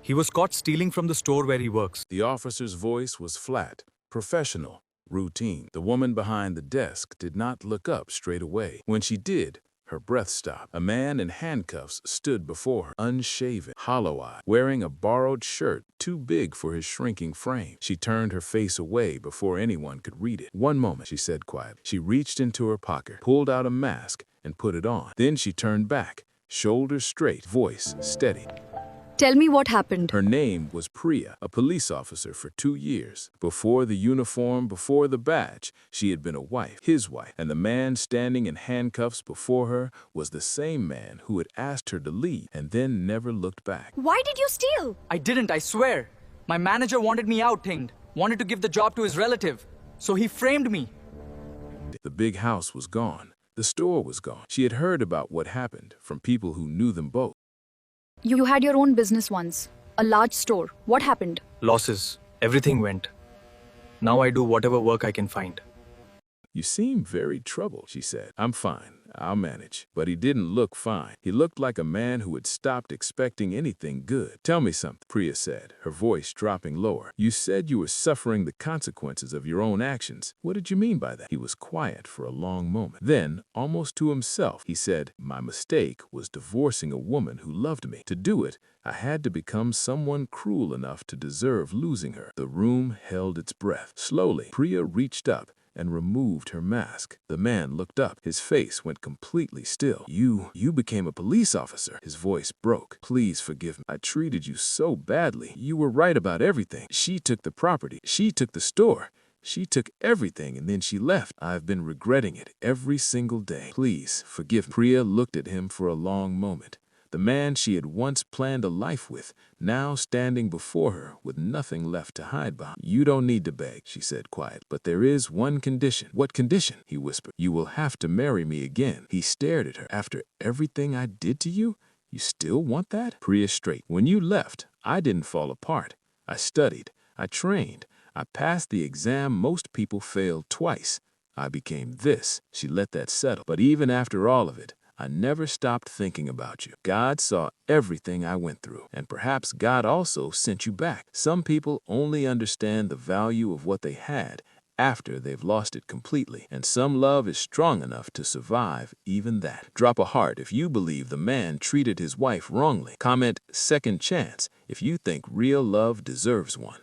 He was caught stealing from the store where he works. The officer's voice was flat, professional, routine. The woman behind the desk did not look up straight away. When she did, her breath stopped. A man in handcuffs stood before her, unshaven, hollow-eyed, wearing a borrowed shirt too big for his shrinking frame. She turned her face away before anyone could read it. "One moment," she said quietly. She reached into her pocket, pulled out a mask, and put it on. Then she turned back, shoulders straight, voice steady. Tell me what happened. Her name was Priya, a police officer for 2 years. Before the uniform, before the badge, she had been a wife, his wife. And the man standing in handcuffs before her was the same man who had asked her to leave and then never looked back. Why did you steal? I didn't, I swear. My manager wanted me out-hanged, wanted to give the job to his relative. So he framed me. The big house was gone. The store was gone. She had heard about what happened from people who knew them both. You had your own business once, a large store. What happened? Losses. Everything went. Now I do whatever work I can find. "You seem very troubled," she said. "I'm fine. I'll manage." But he didn't look fine. He looked like a man who had stopped expecting anything good. "Tell me something," Priya said, her voice dropping lower. "You said you were suffering the consequences of your own actions. What did you mean by that?" He was quiet for a long moment. Then, almost to himself, he said, "My mistake was divorcing a woman who loved me. To do it, I had to become someone cruel enough to deserve losing her." The room held its breath. Slowly, Priya reached up and removed her mask. The man looked up. His face went completely still. You became a police officer." His voice broke. "Please forgive me. I treated you so badly. You were right about everything. She took the property. She took the store. She took everything and then she left. I've been regretting it every single day. Please forgive me." Priya looked at him for a long moment. The man she had once planned a life with, now standing before her with nothing left to hide behind. "You don't need to beg," she said quietly. "But there is one condition." "What condition?" he whispered. "You will have to marry me again." He stared at her. "After everything I did to you, you still want that?" Priya straight. "When you left, I didn't fall apart. I studied. I trained. I passed the exam most people failed twice. I became this." She let that settle. "But even after all of it, I never stopped thinking about you. God saw everything I went through, and perhaps God also sent you back. Some people only understand the value of what they had after they've lost it completely, and some love is strong enough to survive even that." Drop a heart if you believe the man treated his wife wrongly. Comment "second chance" if you think real love deserves one.